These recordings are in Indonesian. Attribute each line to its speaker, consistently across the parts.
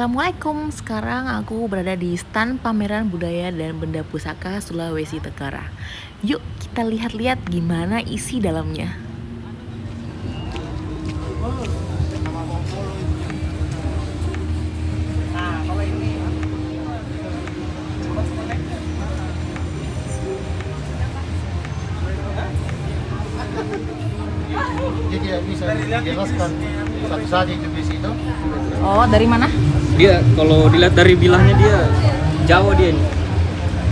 Speaker 1: Assalamualaikum, sekarang aku berada di stand pameran budaya dan benda pusaka Sulawesi Tenggara. Yuk kita lihat-lihat gimana isi dalamnya.
Speaker 2: Dia tidak bisa dijelaskan satu saja itu di situ.
Speaker 1: Oh, dari mana?
Speaker 3: Dia kalau dilihat dari bilahnya dia Jawa dia ini.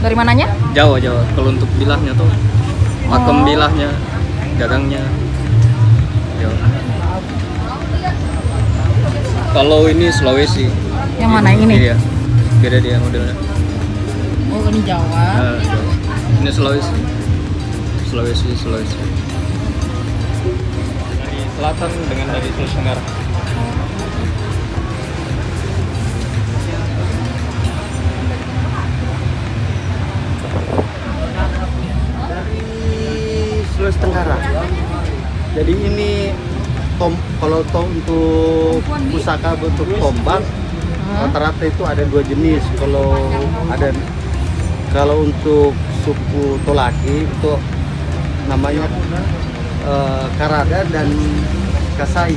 Speaker 1: Dari mananya?
Speaker 3: Jawa. Kalau untuk bilahnya tuh makam bilahnya, gagangnya. Jawa. Kalau ini Sulawesi.
Speaker 1: Yang mana ini?
Speaker 3: Iya. Beda dia modelnya.
Speaker 1: Oh, ini Jawa.
Speaker 3: Jawa. Ini Sulawesi. Sulawesi. Dari selatan dengan dari Sulawesi Tenggara.
Speaker 2: Sulawesi Tenggara. Jadi ini kalau untuk pusaka bentuk tombak rata-rata itu ada dua jenis. Kalau untuk suku Tolaki itu namanya Karada dan Kasai.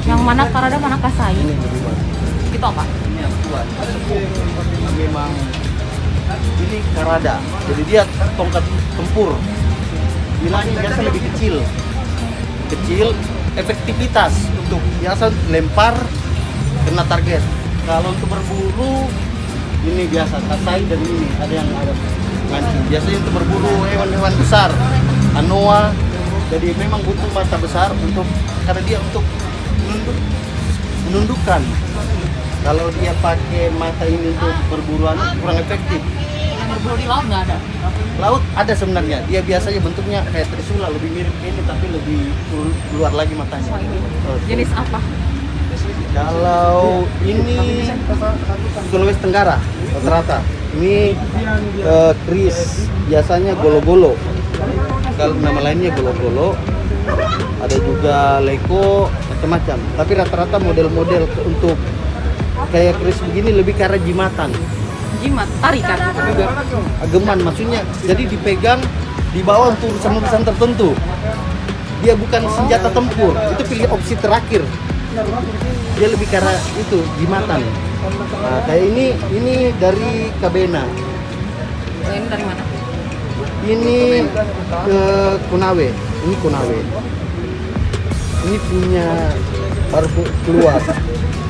Speaker 1: Yang mana Karada, mana Kasai?
Speaker 2: Ini lebih bagus.
Speaker 1: Itu apa?
Speaker 2: Ini yang tua. Memang ini Karada. Jadi dia tongkat tempur. Bilangnya biasa lebih kecil, efektivitas untuk biasa lempar kena target. Kalau untuk berburu ini biasa kasai dan ini ada mancing. Biasanya untuk berburu hewan-hewan besar, anoa. Jadi memang butuh mata besar karena dia untuk menundukkan. Kalau dia pakai mata ini untuk berburuan kurang efektif.
Speaker 1: Berburu di laut nggak ada?
Speaker 2: Laut ada sebenarnya, dia biasanya bentuknya kayak trisula, lebih mirip ini tapi lebih keluar lagi matanya.
Speaker 1: Jenis apa?
Speaker 2: Kalau ini Sulawesi Tenggara rata-rata. Ini keris, biasanya golo-golo. Kalau nama lainnya golo-golo. Ada juga leko, macam-macam. Tapi rata-rata model-model untuk kayak keris begini lebih ke arah jimatan.
Speaker 1: Jimat, tarikan.
Speaker 2: Ageman maksudnya, jadi dipegang di bawah untuk urusan-urusan tertentu. Dia bukan senjata tempur, itu pilih opsi terakhir. Dia lebih karena itu jimatan. Nah, kayak ini dari Kabena.
Speaker 1: Ini dari mana?
Speaker 2: Ini ke Konawe. Ini Konawe. Ini punya baru keluar.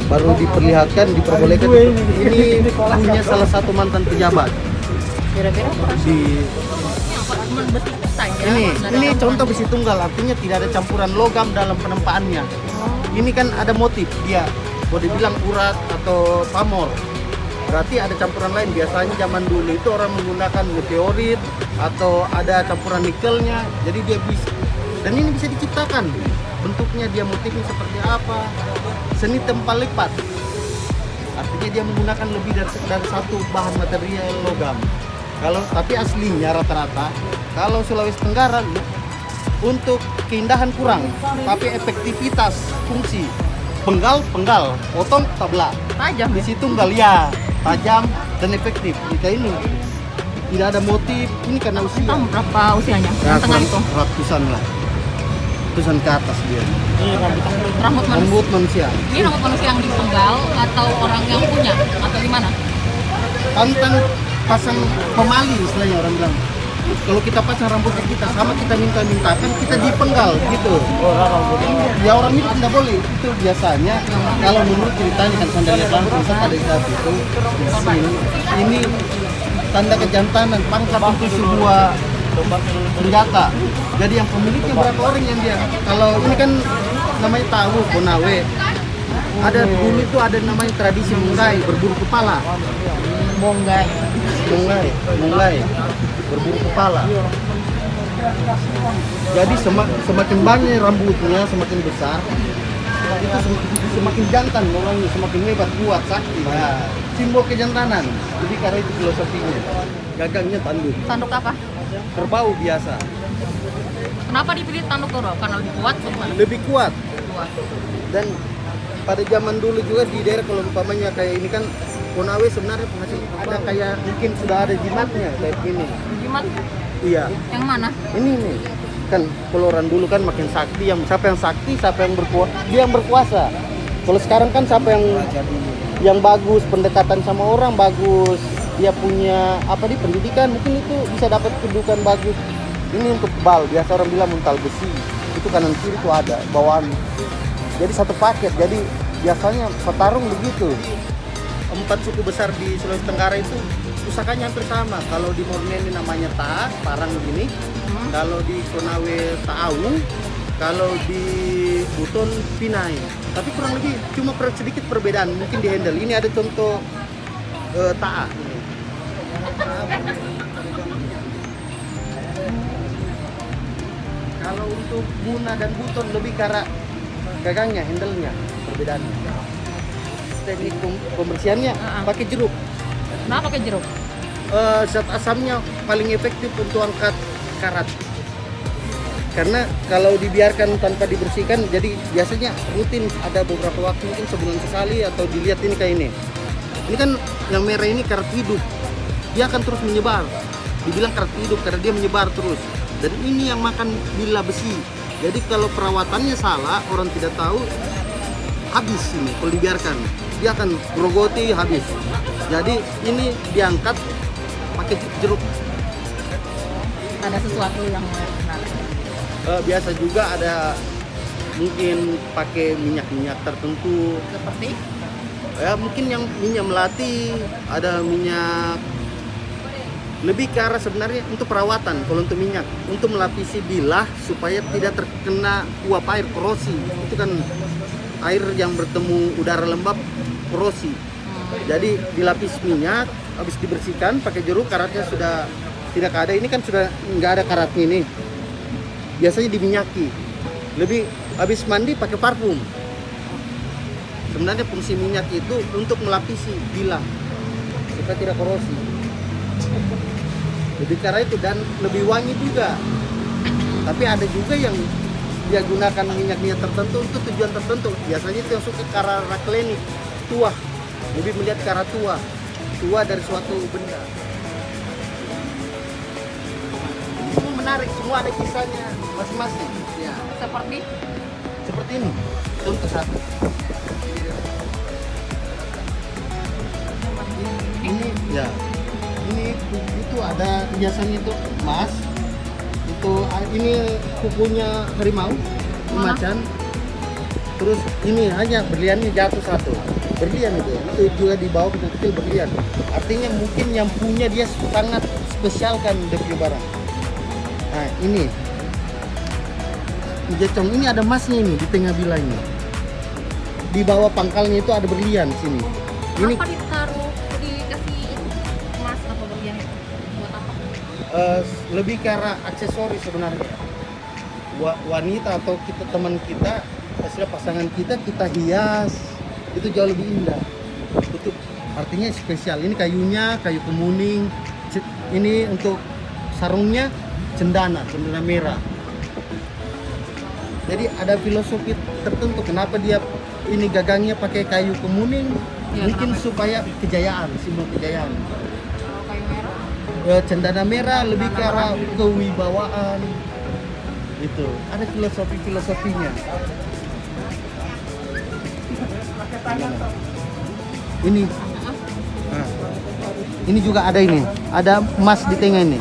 Speaker 2: Baru diperlihatkan, diperbolehkan. Ini punya salah satu mantan pejabat.
Speaker 1: Kira-kira
Speaker 2: Di
Speaker 1: besi saja.
Speaker 2: ini contoh besi tunggal, artinya tidak ada campuran logam dalam penempaannya. Ini kan ada motif dia, boleh dibilang urat atau pamor. Berarti ada campuran lain. Biasanya zaman dulu itu orang menggunakan meteorit atau ada campuran nikelnya. Jadi dia bisa, dan ini bisa diciptakan. Bentuknya dia motifnya seperti apa? Seni tempal lipat. Artinya dia menggunakan lebih dari satu bahan material logam. Tapi aslinya rata-rata kalau Sulawesi Tenggara untuk keindahan kurang, tapi efektivitas fungsi penggal, potong, tabla.
Speaker 1: Tajam
Speaker 2: Di situ tunggal ya, tajam dan efektif. Jika ini tidak ada motif, ini karena usia.
Speaker 1: Tahu berapa usianya?
Speaker 2: Ya,
Speaker 1: Yang tengah itu.
Speaker 2: ratusan lah. Ratusan ke atas dia.
Speaker 1: Rambut manusia.
Speaker 2: Rambut manusia.
Speaker 1: Ini rambut manusia yang dipenggal atau orang yang punya atau gimana?
Speaker 2: Tantan pasang pemali istilahnya orang bilang. Kalau kita pasang rambutnya kita sama kita mintakan kita dipenggal gitu. Ya orang itu tidak boleh. Itu biasanya kalau menurut ceritanya kan sandalnya langsung pada saat itu ini tanda kejantanan, pangkat untuk sebuah senjata. Jadi yang pemiliknya berapa orang yang dia. Kalau ini kan namanya tahu Konawe. Ada dulu itu ada namanya tradisi Munggai, berburu kepala.
Speaker 1: Monggai.
Speaker 2: Munggai berburu kepala. Jadi semakin banyak rambutnya, semakin besar, itu semakin jantan orangnya, semakin hebat, kuat, sakti. Nah, simbol kejantanan. Jadi karena itu filosofinya. Gagangnya tanduk.
Speaker 1: Tanduk apa?
Speaker 2: Kerbau biasa.
Speaker 1: Kenapa dipilih tanduk kerbau? Karena lebih kuat atau gimana?
Speaker 2: Lebih kuat
Speaker 1: Kuat.
Speaker 2: dan pada zaman dulu juga di daerah kalau umpamanya kayak ini kan Konawe sebenarnya penghasil ada kayak mungkin sudah ada jimatnya kayak gini.
Speaker 1: Jimat
Speaker 2: Iya.
Speaker 1: yang mana?
Speaker 2: Ini nih kan kalau orang dulu kan makin sakti, yang siapa yang sakti siapa yang berkuasa, dia yang berkuasa. Kalau sekarang kan siapa yang bagus, pendekatan sama orang bagus, dia punya apa di pendidikan mungkin itu bisa dapat kedudukan bagus. Ini untuk bal, biasa orang bilang mental besi, itu kanan kiri itu ada bawaan, jadi satu paket. Jadi biasanya petarung begitu. 4 suku besar di Sulawesi Tenggara itu pusakanya hampir sama. Kalau di Morne ini namanya Ta, parang begini. Kalau di Konawe Taau, kalau di Buton Pinai. Tapi kurang lebih cuma sedikit perbedaan mungkin di handle. Ini ada contoh Ta. Kalau untuk Buna dan Buton lebih ke arah gagangnya, handle-nya perbedaannya. Teknik pembersihannya pakai jeruk.
Speaker 1: Kenapa pakai jeruk?
Speaker 2: Zat asamnya paling efektif untuk angkat karat. Karena kalau dibiarkan tanpa dibersihkan, jadi biasanya rutin ada beberapa waktu mungkin sebulan sekali atau dilihat ini kayak ini. Ini kan yang merah ini karat hidup, dia akan terus menyebar. Dibilang karat hidup karena dia menyebar terus. Dan ini yang makan bila besi. Jadi kalau perawatannya salah, orang tidak tahu, habis ini kalau dibiarkan. Dia akan grogoti habis. Jadi ini diangkat pakai jeruk.
Speaker 1: Ada sesuatu yang menarik.
Speaker 2: Biasa juga ada mungkin pakai minyak-minyak tertentu.
Speaker 1: Seperti
Speaker 2: Ya mungkin yang minyak melati, ada minyak lebih ke arah sebenarnya untuk perawatan. Kalau untuk minyak, untuk melapisi bilah supaya tidak terkena uap air korosi. Itu kan air yang bertemu udara lembab korosi. Jadi dilapis minyak, habis dibersihkan pakai jeruk, karatnya sudah tidak ada. Ini kan sudah nggak ada karatnya ini. Biasanya diminyaki. Lebih habis mandi pakai parfum. Sebenarnya fungsi minyak itu untuk melapisi bilah supaya tidak korosi. Lebih karena itu dan lebih wangi juga. Tapi ada juga yang dia gunakan minyak-minyak tertentu untuk tujuan tertentu. Biasanya itu yang suka ke arah klinik tua. Lebih melihat ke arah tua dari suatu benda. Itu menarik, semua ada kisahnya masing-masing. Ya. Seperti ini. Contoh satu. Ini ya. Ini itu ada biasanya itu emas. Ini kukunya harimau, macan. Terus ini hanya berliannya jatuh satu. Berlian itu juga di bawah kecil-kecil berlian. Artinya mungkin yang punya dia sangat spesialkan dia punya barang. Nah ini jecong ini ada emasnya ini di tengah bilah ini. Di bawah pangkalnya itu ada berlian sini. Ini
Speaker 1: apa ditaruh dikasih emas atau berlian itu? Buat apa?
Speaker 2: Lebih ke arah aksesori sebenarnya. Wanita atau kita teman kita, hasil pasangan kita hias itu jauh lebih indah. Itu artinya spesial. Ini kayunya kayu kemuning. Ini untuk sarungnya cendana merah. Jadi ada filosofi tertentu kenapa dia ini gagangnya pakai kayu kemuning.
Speaker 1: Ya,
Speaker 2: Mungkin
Speaker 1: kenapa?
Speaker 2: supaya kejayaan, simbol kejayaan.
Speaker 1: Kalau kayu merah?
Speaker 2: Cendana merah lebih ke arah kewibawaan. Itu ada filosofinya. Ini nah, ini juga ada ini, ada emas di tengah ini.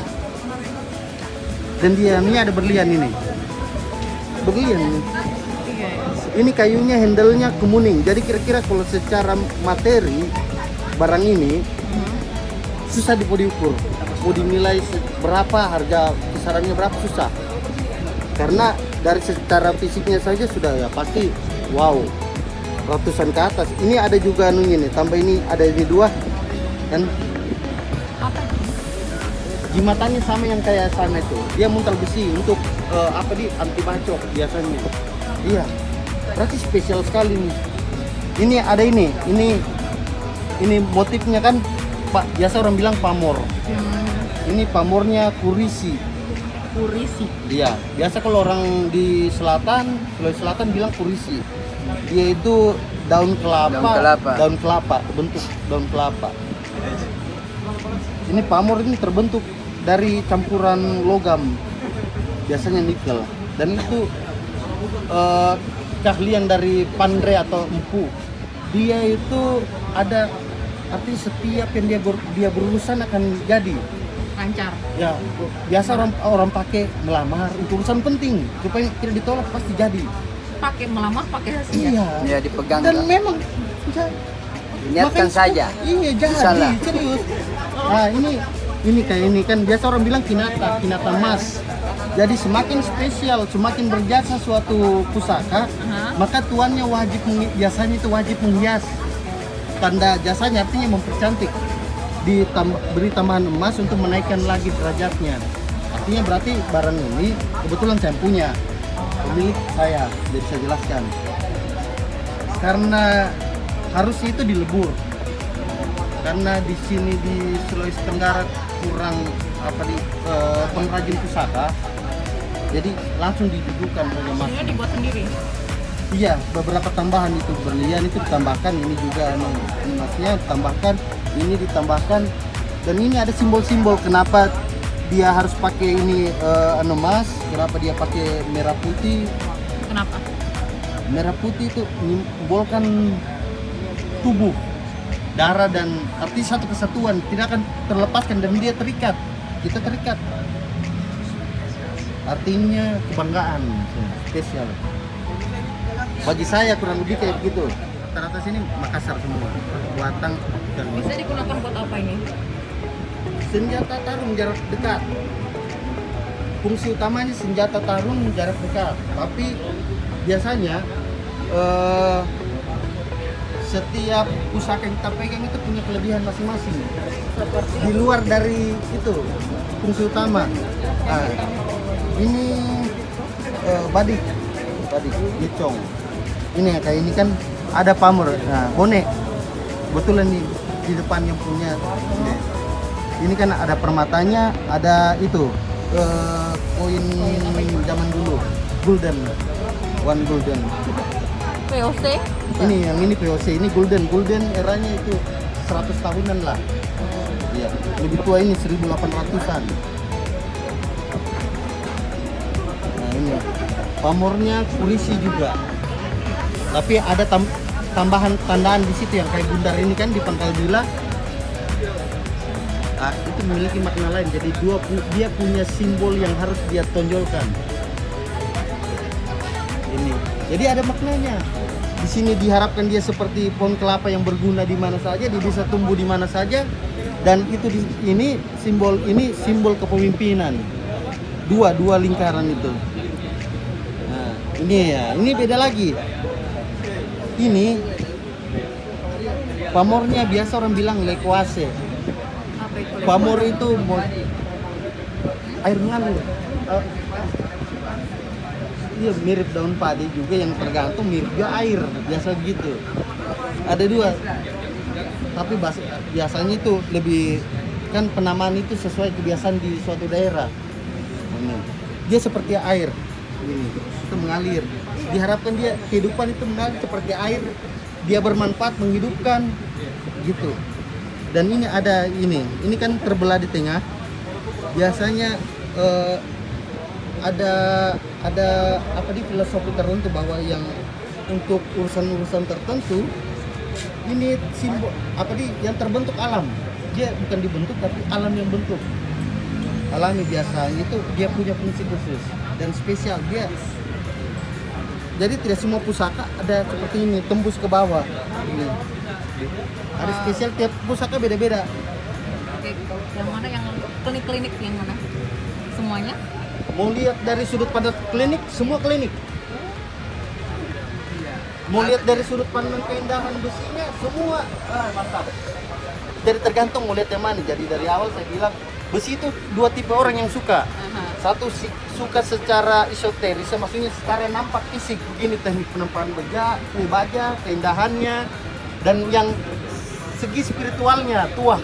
Speaker 2: Dan ini ada berlian ini. Berlian ini. Ini kayunya handle-nya kemuning. Jadi kira-kira kalau secara materi barang ini susah diukur. Mau dinilai berapa, harga kisarannya berapa susah. Karena dari secara fisiknya saja sudah ya pasti wow, ratusan ke atas. Ini ada juga anunya nih, tambah ini ada ini dua dan
Speaker 1: Apa?
Speaker 2: jimatannya sama yang kayak sana itu. Dia muntal besi untuk anti bacok biasanya. Iya. Berarti spesial sekali nih. Ini ada ini motifnya kan Pak, biasa orang bilang pamor. Ini pamornya kurisi.
Speaker 1: Kurisi.
Speaker 2: Iya, biasa kalau orang di selatan, Sulawesi Selatan bilang kurisi. Dia itu daun kelapa,
Speaker 4: Daun kelapa.
Speaker 2: bentuk daun kelapa. Ini pamor ini terbentuk dari campuran logam, biasanya nikel. Dan itu keahlian dari pandre atau empu. Dia itu ada artinya setiap yang dia berurusan akan jadi.
Speaker 1: Lancar.
Speaker 2: Ya, biasa orang pakai melamar untuk urusan penting supaya tidak ditolak pasti jadi.
Speaker 1: Pakai melamar, pakai hasilnya.
Speaker 2: Iya.
Speaker 4: Ya dipegang.
Speaker 2: Dan memang
Speaker 4: Niatkan
Speaker 2: makanya
Speaker 4: saja.
Speaker 2: Iya, jadi
Speaker 4: Salah.
Speaker 2: serius. Nah, ini kayak ini kan biasa orang bilang kinata emas. Jadi semakin spesial, semakin berjasa suatu pusaka, maka tuannya biasanya itu wajib menghias. Tanda jasanya artinya mempercantik. Beri tambahan emas untuk menaikkan lagi derajatnya. Artinya berarti barang ini kebetulan saya punya, pemilik saya, jadi saya jelaskan. Karena harus itu dilebur. Karena di sini di Sulawesi Tenggara kurang pengrajin pusaka, jadi langsung didudukan saja mas.
Speaker 1: Hasilnya dibuat sendiri.
Speaker 2: Iya, beberapa tambahan itu berlian itu ditambahkan, ini juga emasnya ditambahkan, ini ditambahkan, dan ini ada simbol-simbol kenapa dia harus pakai ini emas, kenapa dia pakai merah putih.
Speaker 1: Kenapa?
Speaker 2: Merah putih itu menyimbolkan tubuh, darah dan arti satu kesatuan, tidak akan terlepaskan dan dia terikat, kita terikat. Artinya kebanggaan spesial. Bagi saya kurang lebih kayak begitu. Rata-rata sini Makassar semua, Batang dan
Speaker 1: Bisa digunakan buat apa ini?
Speaker 2: senjata tarung jarak dekat. Fungsi utamanya senjata tarung jarak dekat. Tapi biasanya setiap pusaka yang kita pegang itu punya kelebihan masing-masing. Di luar dari itu fungsi utama. Nah, ini badik, gecong. Ini ya, kayak ini kan ada pamor. Nah, bonek. Betulan nih di depan yang punya. Ini kan ada permatanya, ada itu koin zaman dulu, golden, one golden.
Speaker 1: POC?
Speaker 2: Yang ini POC, ini golden eranya itu 100 tahunan lah. Iya, lebih tua ini 1800-an. Nah ini pamornya kulisi juga. Tapi ada tambahan tandaan di situ yang kayak bundar ini kan di pangkal bila. Nah, itu memiliki makna lain. Jadi dia punya simbol yang harus dia tonjolkan. Ini. Jadi ada maknanya. Di sini diharapkan dia seperti pohon kelapa yang berguna di mana saja, dia bisa tumbuh di mana saja. Dan itu ini simbol kepemimpinan. Dua lingkaran itu. Nah, ini beda lagi. Ini pamornya biasa orang bilang lekuase.
Speaker 1: Apa itu?
Speaker 2: Pamor itu air mengalir. Iya, mirip daun padi juga yang tergantung mirip juga air, biasa begitu. Ada dua. Tapi biasanya itu lebih kan penamaan itu sesuai kebiasaan di suatu daerah. Dia seperti air. Ini itu mengalir. Diharapkan dia kehidupan itu mengalir seperti air. Dia bermanfaat menghidupkan gitu. Dan ini ada ini kan terbelah di tengah. Biasanya ada apa di filosofi tertentu bahwa yang untuk urusan-urusan tertentu ini simbol yang terbentuk alam. Dia bukan dibentuk tapi alam yang bentuk. Alami biasanya itu dia punya fungsi khusus dan spesial dia. Jadi tidak semua pusaka ada seperti ini tembus ke bawah. Ini. Ada spesial, tiap pusaka beda-beda.
Speaker 1: Oke, yang mana yang klinik yang mana? Semuanya?
Speaker 2: Mau lihat dari sudut pandang klinik, semua klinik. Mau lihat dari sudut pandang keindahan besinya, semua mantap. Jadi tergantung mau lihat yang mana. Jadi dari awal saya bilang besi itu dua tipe orang yang suka. Satu suka secara esoteris, maksudnya secara nampak fisik begini teknik penempaan baja, keindahannya, dan yang segi spiritualnya tuah.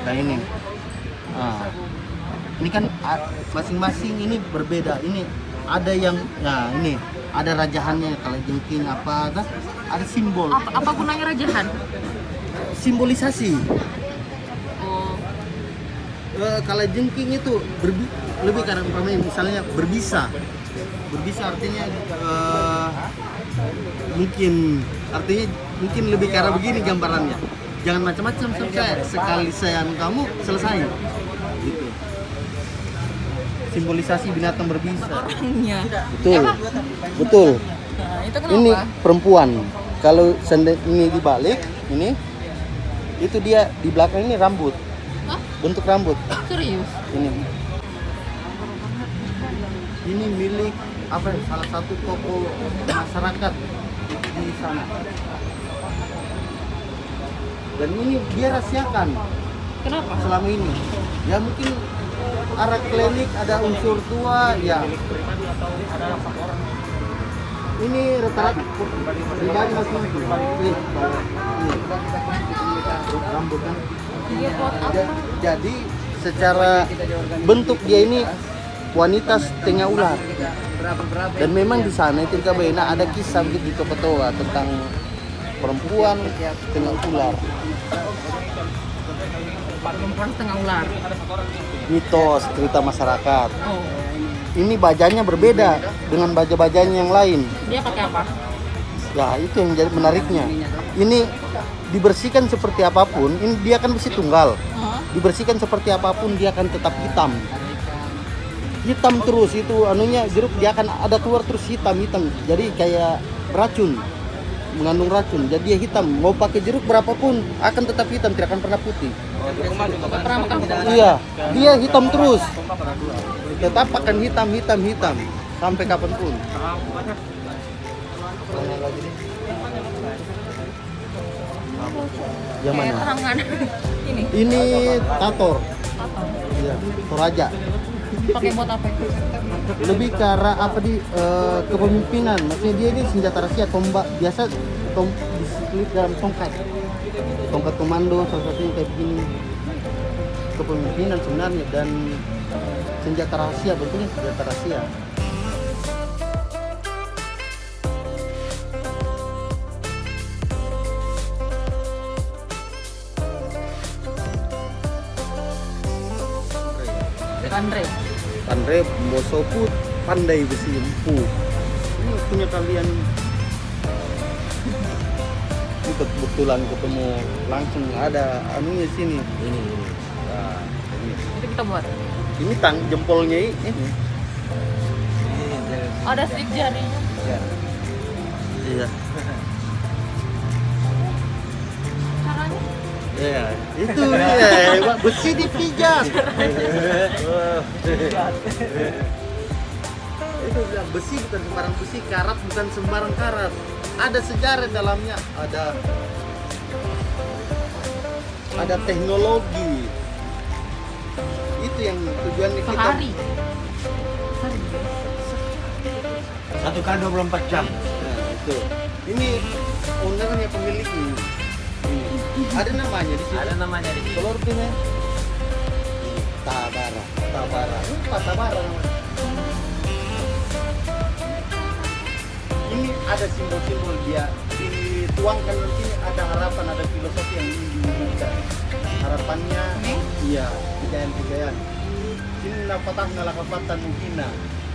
Speaker 2: Nah ini. Nah, Ini kan masing-masing ini berbeda. Ini ada yang, nah ini ada rajahannya kalau jengking apa, ada simbol.
Speaker 1: Apa gunanya rajahan?
Speaker 2: Simbolisasi.
Speaker 1: Oh,
Speaker 2: Kalau jengking itu lebih karena umpamanya misalnya berbisa artinya mungkin lebih karena begini gambarannya, jangan macam-macam sampai sekali sayang kamu selesai gitu. Simbolisasi binatang berbisa.
Speaker 1: orangnya.
Speaker 2: Betul.
Speaker 1: Nah, itu kenapa?
Speaker 2: Ini perempuan, kalau ini dibalik ini, itu dia di belakang ini rambut.
Speaker 1: Hah?
Speaker 2: Bentuk rambut
Speaker 1: Serius?
Speaker 2: ini milik apa ya, salah satu tokoh masyarakat di sana, dan ini dia rahasiakan
Speaker 1: Kenapa?
Speaker 2: selama ini ya, mungkin arah klinik ada unsur tua ya. Ini rata-rata pribadi masih itu ini rambut kan.
Speaker 1: Iya, buat apa?
Speaker 2: Jadi secara bentuk dia ini wanita setengah ular. Dan memang di sana itu Kabena ada kisah begitu tokoh-tokoh tentang perempuan setengah ular.
Speaker 1: Perempuan setengah ular.
Speaker 2: Mitos cerita masyarakat.
Speaker 1: Oh,
Speaker 2: Ini bajanya berbeda dengan baja-bajanya yang lain.
Speaker 1: dia pakai apa?
Speaker 2: Ya itu yang jadi menariknya. Ini dibersihkan seperti apapun, ini dia kan besi tunggal.
Speaker 1: Hah?
Speaker 2: Dibersihkan seperti apapun dia akan tetap hitam. Hitam terus itu anunya, jeruk dia akan ada keluar terus hitam. Jadi kayak racun, mengandung racun. Jadi dia hitam. Mau pakai jeruk berapapun akan tetap hitam, tidak akan pernah putih.
Speaker 1: Pernah makan?
Speaker 2: Iya, dia hitam terus. Tetap akan hitam sampai kapanpun. Yang
Speaker 1: Kayak
Speaker 2: mana?
Speaker 1: terangan. Ini.
Speaker 2: Ini tator.
Speaker 1: Apa?
Speaker 2: Iya, toraja.
Speaker 1: Pakai buat apa?
Speaker 2: Lebih ke arah apa di kepemimpinan. Maksudnya dia ini senjata rahasia, tombak biasa, disiplin dalam tongkat komando, salah satunya kayak begini. Kepemimpinan sebenarnya, dan senjata rahasia, bentuknya senjata rahasia. Pandai Bosoput, pandai besi empu. Ini punya kalian. Ini kebetulan ketemu langsung ada anunya sini. Ini. Nah, ini.
Speaker 1: Itu kita buat.
Speaker 2: Ini jempolnya ini.
Speaker 1: Ada strip jarinya.
Speaker 2: Iya.
Speaker 1: Caranya?
Speaker 2: Iya, itu dia. Besi dipijat. Itu bilang besi bukan sembarang besi, karat bukan sembarang karat. Ada sejarah dalamnya, ada teknologi. Itu yang tujuannya kita.
Speaker 1: Sehari.
Speaker 4: 1 kali 24 jam.
Speaker 2: Nah, itu. Ini ownernya, pemiliknya. Ini. Ada namanya di sini.
Speaker 4: Ada namanya di sini.
Speaker 2: Telur pinnya. Tabara. Lupa Tabara namanya. Ini ada simbol-simbol dia dituangkan di sini, ada harapan, ada filosofi yang ingin diwujudkan. Harapannya, iya, kejayaan. Inna fatahna laka fatan mubina.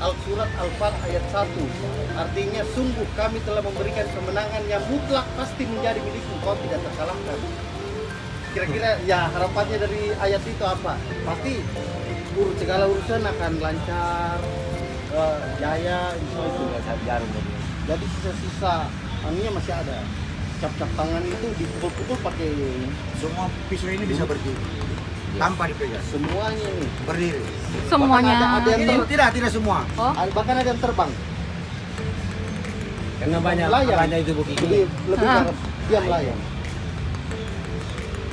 Speaker 2: Al-Surat Al-Fat ayat 1. Artinya sungguh kami telah memberikan kemenangan yang mutlak pasti menjadi milikmu, kau tidak terkalahkan. Kira-kira ya harapannya dari ayat itu apa? Pasti segala urusan akan lancar, jaya, insya Allah. Jadi sisa-sisa anunya masih ada. Cap-cap tangan itu dipukul-pukul pakai
Speaker 4: Semua pisau ini bisa berdiri tanpa dipegang.
Speaker 2: semuanya ini.
Speaker 4: Berdiri.
Speaker 1: Semuanya.
Speaker 2: Bahkan ada yang
Speaker 4: Ini tidak semua.
Speaker 1: Oh,
Speaker 2: bahkan ada yang terbang.
Speaker 4: Karena
Speaker 2: Melayang.
Speaker 4: banyak itu begini.
Speaker 2: Lebih
Speaker 1: Ah.
Speaker 2: karena dia melayang.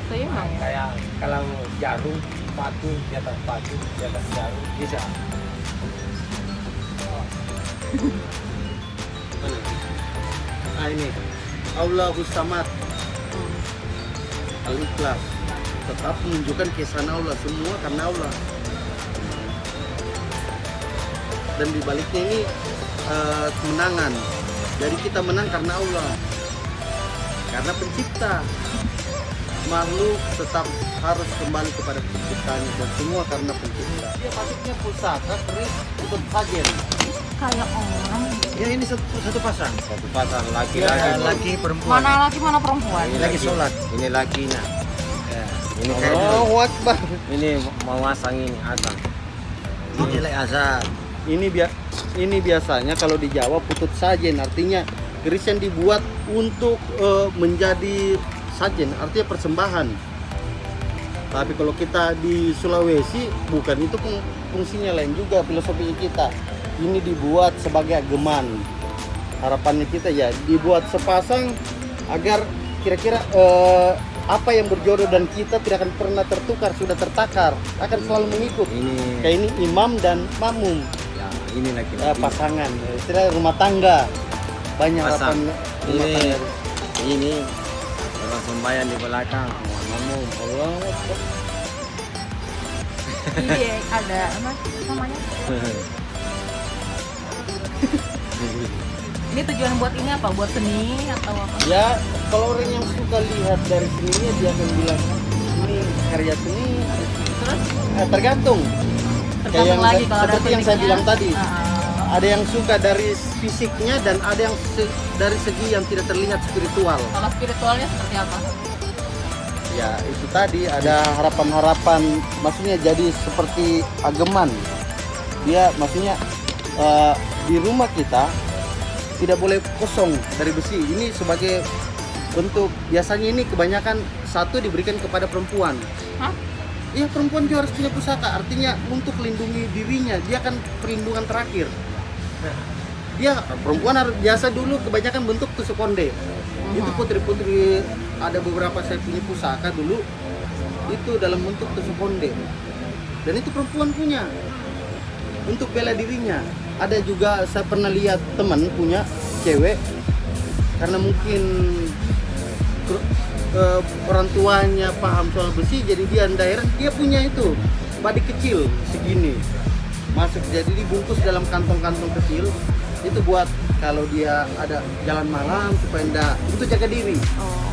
Speaker 1: saya emang.
Speaker 4: Kayak kalau jarum, patu, di atas jarum bisa.
Speaker 2: Mana? Ah ini. Allahus Samad. Al-Ikhlas. Tetap menunjukkan kesan Allah, semua karena Allah. dan di baliknya ini kemenangan. Jadi kita menang karena Allah, karena pencipta. Makhluk tetap harus kembali kepada penciptanya dan semua karena pencipta. Dia pasuknya pusaka keris untuk sajen.
Speaker 1: Kayak orang.
Speaker 2: Ya ini satu pasang.
Speaker 4: Satu pasang laki
Speaker 2: Laki perempuan.
Speaker 1: Mana laki mana perempuan?
Speaker 2: Ini lagi sholat.
Speaker 4: Ini lakinya.
Speaker 2: Ya.
Speaker 4: Ini kayak
Speaker 2: Allahu Akbar.
Speaker 4: ini mau masang ini asang. Ini lek azan.
Speaker 2: Ini biasanya kalau di Jawa putut sajen, artinya keris yang dibuat untuk menjadi sajen, artinya persembahan. Tapi kalau kita di Sulawesi bukan itu fungsinya, lain juga filosofinya kita. Ini dibuat sebagai ageman. Harapannya kita ya dibuat sepasang agar kira-kira apa yang berjodoh dan kita tidak akan pernah tertukar, sudah tertakar, akan selalu mengikut.
Speaker 4: Ini
Speaker 2: Kayak ini imam dan makmum.
Speaker 4: ya ini laki.
Speaker 2: Pasangan, istilah rumah tangga. Banyak
Speaker 4: Pasang.
Speaker 2: harapan rumah tangga.
Speaker 4: Ini orang sembahyang di belakang. Ngomong Allah.
Speaker 1: Ini ada apa namanya? Ini tujuan buat ini apa? Buat seni atau apa?
Speaker 2: Ya, kalau orang yang suka lihat dari seninya dia akan bilang ini karya seni.
Speaker 1: Terus
Speaker 2: Tergantung. Kayak yang
Speaker 1: lagi kalau ada
Speaker 2: seperti yang saya
Speaker 1: tekniknya.
Speaker 2: bilang tadi.
Speaker 1: Ah,
Speaker 2: Ada yang suka dari fisiknya dan ada yang dari segi yang tidak terlihat spiritual.
Speaker 1: kalau spiritualnya seperti apa?
Speaker 2: Ya, itu tadi ada harapan-harapan, maksudnya jadi seperti ageman. Dia maksudnya di rumah kita tidak boleh kosong dari besi. Ini sebagai bentuk, biasanya ini kebanyakan satu diberikan kepada perempuan.
Speaker 1: Hah?
Speaker 2: Iya, perempuan juga harus punya pusaka, artinya untuk melindungi dirinya, dia kan perlindungan terakhir. Dia perempuan harus, biasa dulu kebanyakan bentuk tusuk konde. Itu putri-putri, ada beberapa saya punya pusaka dulu itu dalam bentuk tusuk konde. Dan itu perempuan punya untuk bela dirinya. Ada juga saya pernah lihat teman punya cewek, karena mungkin orang tuanya paham soal besi, jadi dia daerah dia punya itu badik kecil segini masuk, jadi dibungkus dalam kantong-kantong kecil. Itu buat kalau dia ada jalan malam supaya enggak, untuk jaga diri.
Speaker 1: Oh.